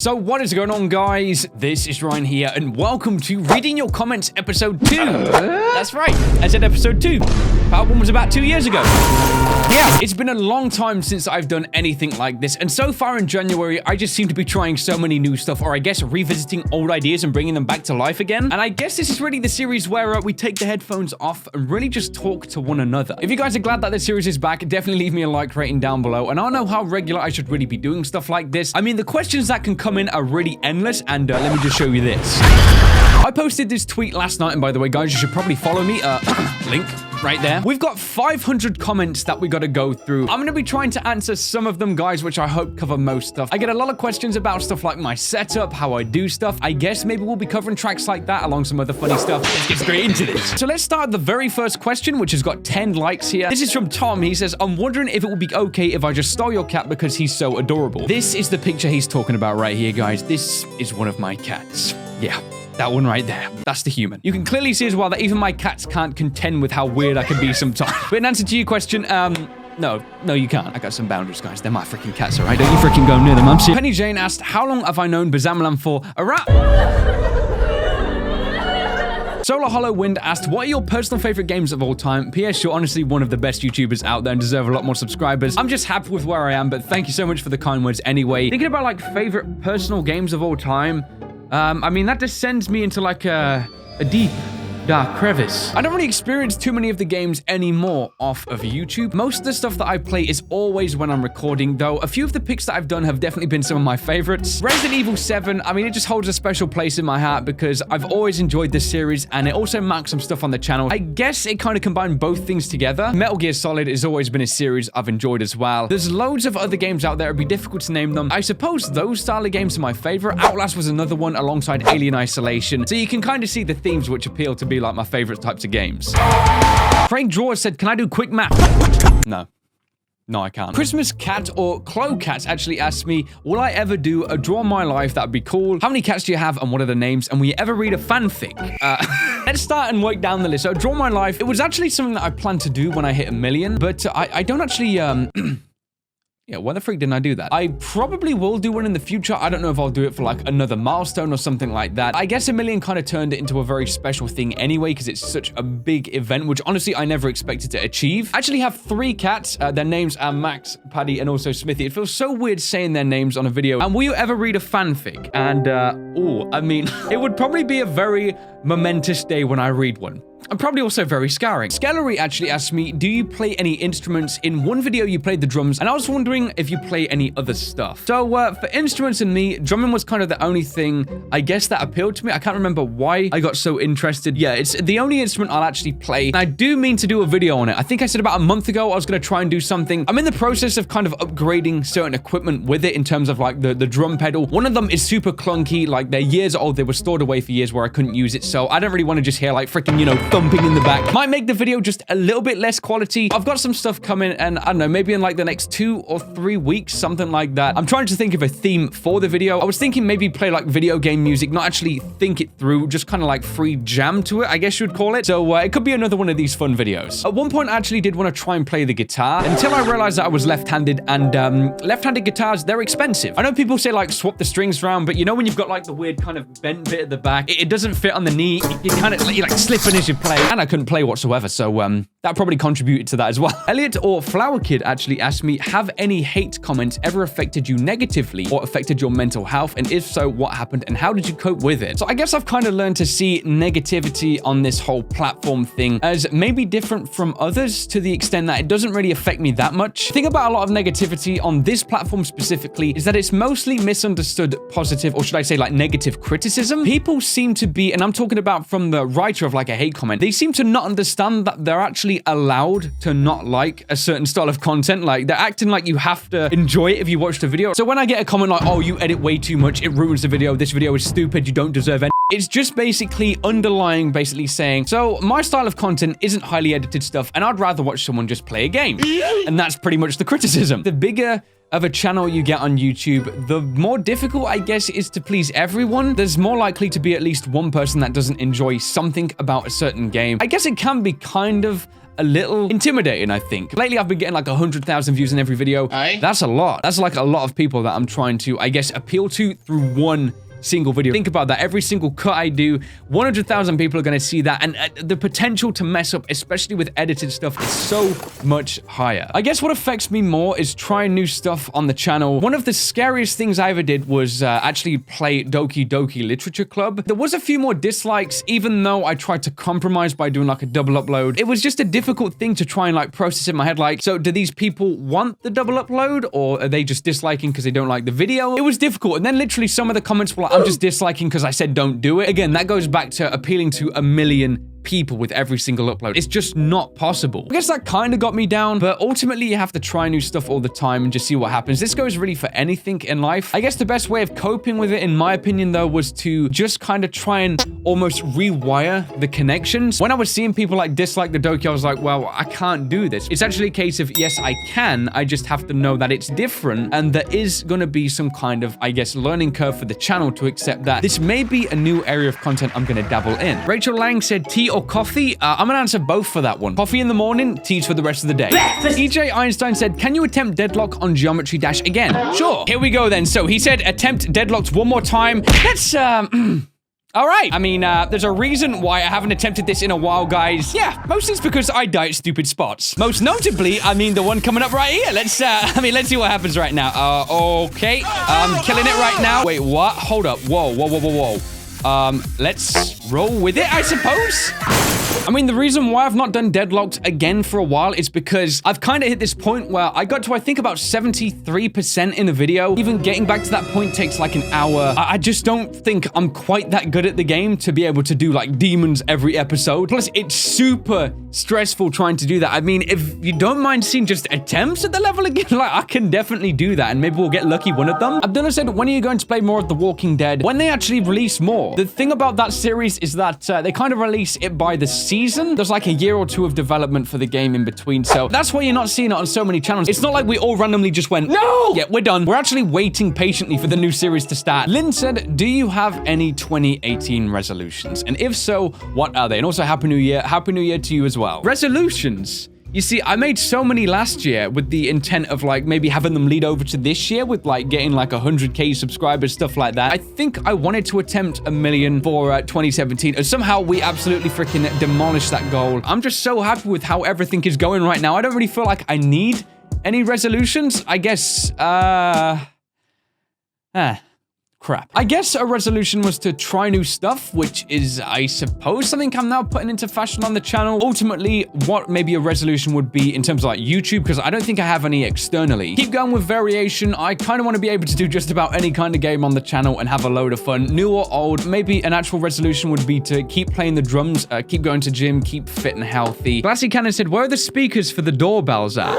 So what is going on, guys? This is Ryan here, and welcome to Reading Your Comments episode 2. That's right, I said episode 2. Part 1 was about 2 years ago. Yeah, it's been a long time since I've done anything like this, and so far in January, I just seem to be trying so many new stuff, or I guess revisiting old ideas and bringing them back to life again. And I guess this is really the series where we take the headphones off and really just talk to one another. If you guys are glad that this series is back, definitely leave me a like rating down below, and I don't know how regular I should really be doing stuff like this. I mean, the questions that can come in are really endless, and let me just show you this. I posted this tweet last night, and by the way, guys, you should probably follow me. Link right there. We've got 500 comments that we got to go through. I'm going to be trying to answer some of them, guys, which I hope cover most stuff. I get a lot of questions about stuff like my setup, how I do stuff. I guess maybe we'll be covering tracks like that along some other funny stuff. Let's get straight into this. So let's start the very first question, which has got 10 likes here. This is from Tom. He says, I'm wondering if it would be okay if I just stole your cat because he's so adorable. This is the picture he's talking about right here, guys. This is one of my cats. Yeah. That one right there. That's the human. You can clearly see as well that even my cats can't contend with how weird I can be sometimes. But in answer to your question, no, you can't. I got some boundaries, guys. They're my freaking cats, all right? Don't you freaking go near them. I'm serious. Penny Jane asked, how long have I known Bazamalan for? A wrap. Solar Hollow Wind asked, what are your personal favorite games of all time? P.S. You're honestly one of the best YouTubers out there and deserve a lot more subscribers. I'm just happy with where I am, but thank you so much for the kind words anyway. Thinking about like favorite personal games of all time, I mean, that just sends me into like a deep, dark crevice. I don't really experience too many of the games anymore off of YouTube. Most of the stuff that I play is always when I'm recording, though a few of the picks that I've done have definitely been some of my favorites. Resident Evil 7, I mean, it just holds a special place in my heart because I've always enjoyed this series, and it also marks some stuff on the channel. I guess it kind of combined both things together. Metal Gear Solid has always been a series I've enjoyed as well. There's loads of other games out there. It'd be difficult to name them. I suppose those style of games are my favorite. Outlast was another one alongside Alien Isolation. So you can kind of see the themes which appeal to be like my favorite types of games. Craig Drawer said, can I do quick math? No, I can't. Christmas Cat or Clo Cats actually asked me, will I ever do a Draw My Life? That'd be cool. How many cats do you have and what are the names? And will you ever read a fanfic? Let's start and work down the list. So Draw My Life, it was actually something that I planned to do when I hit 1 million, but I don't actually, yeah, why the freak didn't I do that? I probably will do one in the future. I don't know if I'll do it for like another milestone or something like that. I guess 1 million kind of turned it into a very special thing anyway because it's such a big event, which honestly I never expected to achieve. I actually have 3 cats. Their names are Max, Paddy, and also Smithy. It feels so weird saying their names on a video. And will you ever read a fanfic? And, I mean, it would probably be a very momentous day when I read one. And probably also very scarring. Skellery actually asked me, do you play any instruments? In one video, you played the drums, and I was wondering if you play any other stuff. So, for instruments and me, drumming was kind of the only thing, I guess, that appealed to me. I can't remember why I got so interested. Yeah, it's the only instrument I'll actually play. And I do mean to do a video on it. I think I said about a month ago I was going to try and do something. I'm in the process of kind of upgrading certain equipment with it in terms of, like, the drum pedal. One of them is super clunky. Like, they're years old. They were stored away for years where I couldn't use it. So, I don't really want to just hear, like, freaking, you know, thumping in the back. Might make the video just a little bit less quality. I've got some stuff coming, and I don't know, maybe in like the next 2 or 3 weeks, something like that. I'm trying to think of a theme for the video. I was thinking maybe play like video game music, not actually think it through, just kind of like free jam to it, I guess you'd call it. So it could be another one of these fun videos. At one point, I actually did want to try and play the guitar until I realized that I was left-handed, and left-handed guitars, they're expensive. I know people say like swap the strings around, but you know when you've got like the weird kind of bent bit at the back, it doesn't fit on the knee. You kind of like slipping as you play, and I couldn't play whatsoever, so that probably contributed to that as well. Elliot or Flower Kid actually asked me, have any hate comments ever affected you negatively or affected your mental health, and if so, what happened and how did you cope with it? So I guess I've kind of learned to see negativity on this whole platform thing as maybe different from others to the extent that it doesn't really affect me that much. The thing about a lot of negativity on this platform specifically is that it's mostly misunderstood positive, or should I say like negative criticism. People seem to be, and I'm talking about from the writer of like a hate comment, they seem to not understand that they're actually allowed to not like a certain style of content. Like, they're acting like you have to enjoy it if you watch the video. So when I get a comment like, oh, you edit way too much, it ruins the video, this video is stupid, you don't deserve any, it's just basically underlying, basically saying, so my style of content isn't highly edited stuff, and I'd rather watch someone just play a game. And that's pretty much the criticism. The bigger of a channel you get on YouTube, the more difficult, I guess, it is to please everyone. There's more likely to be at least one person that doesn't enjoy something about a certain game. I guess it can be kind of a little intimidating, I think. Lately, I've been getting like 100,000 views in every video. Aye. That's a lot. That's like a lot of people that I'm trying to, I guess, appeal to through one single video. Think about that. Every single cut I do, 100,000 people are going to see that, and the potential to mess up, especially with edited stuff, is so much higher. I guess what affects me more is trying new stuff on the channel. One of the scariest things I ever did was actually play Doki Doki Literature Club. There was a few more dislikes, even though I tried to compromise by doing like a double upload. It was just a difficult thing to try and like process in my head. Like, so do these people want the double upload, or are they just disliking because they don't like the video? It was difficult. And then literally some of the comments were like, I'm just disliking because I said don't do it. Again, that goes back to appealing to a million people with every single upload. It's just not possible. I guess that kind of got me down, but ultimately you have to try new stuff all the time and just see what happens. This goes really for anything in life. I guess the best way of coping with it, in my opinion, though, was to just kind of try and almost rewire the connections. When I was seeing people like dislike the Doki, I was like, well, I can't do this. It's actually a case of, yes, I can. I just have to know that it's different, and there is going to be some kind of, I guess, learning curve for the channel to accept that this may be a new area of content I'm going to dabble in. Rachel Lang said tea or coffee? I'm gonna answer both for that one. Coffee in the morning, teas for the rest of the day. EJ Einstein said, can you attempt deadlock on Geometry Dash again? Sure. Here we go then. So he said, attempt deadlocked one more time. That's, all right. I mean, there's a reason why I haven't attempted this in a while, guys. Yeah, mostly it's because I die at stupid spots. Most notably, I mean, the one coming up right here. Let's see what happens right now. Okay. I'm killing it right now. Wait, what? Hold up. Whoa, whoa, whoa, whoa, whoa. Let's roll with it, I suppose. I mean, the reason why I've not done Deadlocked again for a while is because I've kind of hit this point where I got to, I think, about 73% in a video. Even getting back to that point takes like an hour. I just don't think I'm quite that good at the game to be able to do like demons every episode. Plus, it's super stressful trying to do that. I mean, if you don't mind seeing just attempts at the level again, like I can definitely do that, and maybe we'll get lucky one of them. Abdullah said, when are you going to play more of The Walking Dead? When they actually release more. The thing about that series is that they kind of release it by the season. There's like a year or two of development for the game in between, so that's why you're not seeing it on so many channels. It's not like we all randomly just went, no! Yeah, we're done. We're actually waiting patiently for the new series to start. Lynn said, do you have any 2018 resolutions? And if so, what are they? And also, Happy New Year. Happy New Year to you as well. Resolutions. You see, I made so many last year with the intent of like maybe having them lead over to this year with like getting like 100K subscribers, stuff like that. I think I wanted to attempt 1 million for 2017, and somehow we absolutely freaking demolished that goal. I'm just so happy with how everything is going right now. I don't really feel like I need any resolutions. I guess, crap. I guess a resolution was to try new stuff, which is, I suppose, something I'm now putting into fashion on the channel. Ultimately, what maybe a resolution would be in terms of like YouTube, because I don't think I have any externally. Keep going with variation. I kind of want to be able to do just about any kind of game on the channel and have a load of fun, new or old. Maybe an actual resolution would be to keep playing the drums, keep going to gym, keep fit and healthy. Glassy Cannon said, where are the speakers for the doorbells at?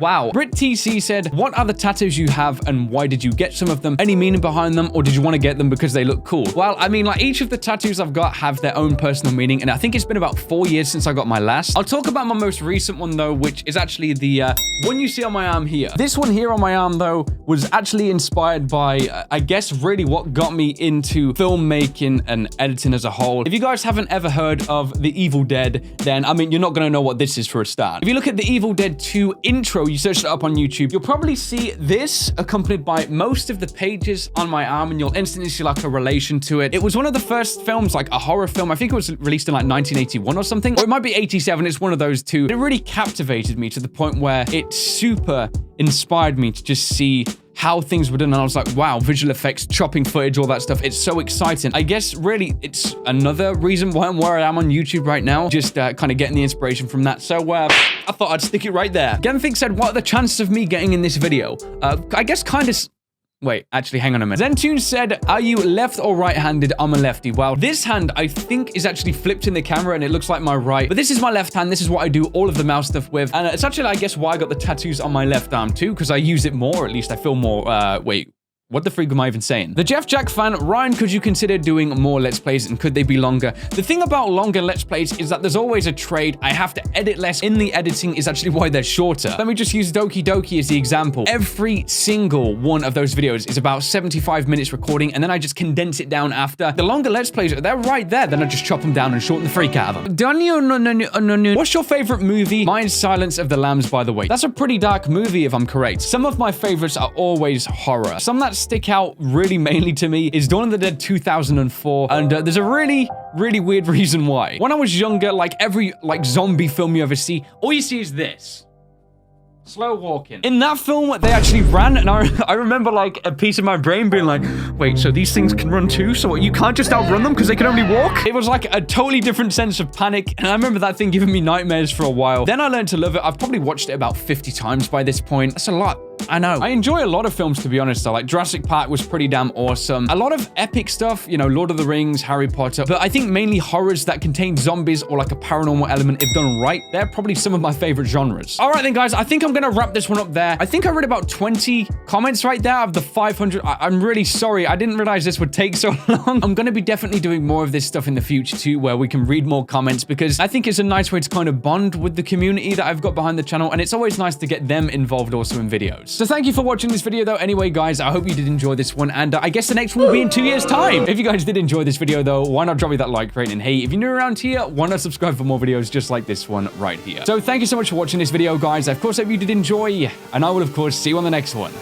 Wow. Brit TC said, what are the tattoos you have and why did you get some of them? Any meaning behind them, or did you want to get them because they look cool? Well, I mean, like each of the tattoos I've got have their own personal meaning, and I think it's been about 4 years since I got my last. I'll talk about my most recent one though, which is actually the one you see on my arm here. This one here on my arm though was actually inspired by, I guess, really what got me into filmmaking and editing as a whole. If you guys haven't ever heard of The Evil Dead, then, I mean, you're not going to know what this is for a start. If you look at The Evil Dead 2 intro, you search it up on YouTube, you'll probably see this accompanied by most of the pages on my arm, and you'll instantly see like a relation to it. It was one of the first films, like a horror film. I think it was released in like 1981 or something, or it might be 87. It's one of those two. It really captivated me to the point where it super inspired me to just see how things were done, and I was like, wow, visual effects, chopping footage, all that stuff. It's so exciting. I guess really it's another reason why I'm where I am on YouTube right now, just kind of getting the inspiration from that. So I thought I'd stick it right there. Genfig said, what are the chances of me getting in this video? I guess kind of... Wait, actually, hang on a minute. Zentune said, are you left or right-handed? I'm a lefty. Well, this hand, I think, is actually flipped in the camera, and it looks like my right. But this is my left hand. This is what I do all of the mouse stuff with. And it's actually, I guess, why I got the tattoos on my left arm, too, because I use it more. At least I feel more, wait. What the freak am I even saying? The Jeff Jack fan, Ryan, could you consider doing more Let's Plays and could they be longer? The thing about longer Let's Plays is that there's always a trade. I have to edit less. In the editing is actually why they're shorter. Let me just use Doki Doki as the example. Every single one of those videos is about 75 minutes recording, and then I just condense it down after. The longer Let's Plays, they're right there. Then I just chop them down and shorten the freak out of them. What's your favorite movie? Mine's Silence of the Lambs, by the way. That's a pretty dark movie, if I'm correct. Some of my favorites are always horror. Some that stick out really mainly to me is Dawn of the Dead 2004, and there's a really weird reason why. When I was younger, like every zombie film you ever see, all you see is this. Slow walking. In that film, they actually ran, and I remember like a piece of my brain being like, wait, so these things can run too? So you can't just outrun them because they can only walk? It was like a totally different sense of panic, and I remember that thing giving me nightmares for a while. Then I learned to love it. I've probably watched it about 50 times by this point. That's a lot. I know. I enjoy a lot of films, to be honest. Like Jurassic Park was pretty damn awesome. A lot of epic stuff, you know, Lord of the Rings, Harry Potter. But I think mainly horrors that contain zombies or like a paranormal element, if done right, they're probably some of my favorite genres. All right then, guys, I think I'm gonna wrap this one up there. I think I read about 20 comments right there out of the 500. I'm really sorry. I didn't realize this would take so long. I'm gonna be definitely doing more of this stuff in the future too, where we can read more comments, because I think it's a nice way to kind of bond with the community that I've got behind the channel, and it's always nice to get them involved also in videos. So thank you for watching this video though. Anyway, guys, I hope you did enjoy this one, and I guess the next one will be in 2 years' time. If you guys did enjoy this video though, why not drop me that like rate, and hey, if you're new around here, why not subscribe for more videos just like this one right here. So thank you so much for watching this video, guys. I of course hope you did enjoy, and I will of course see you on the next one.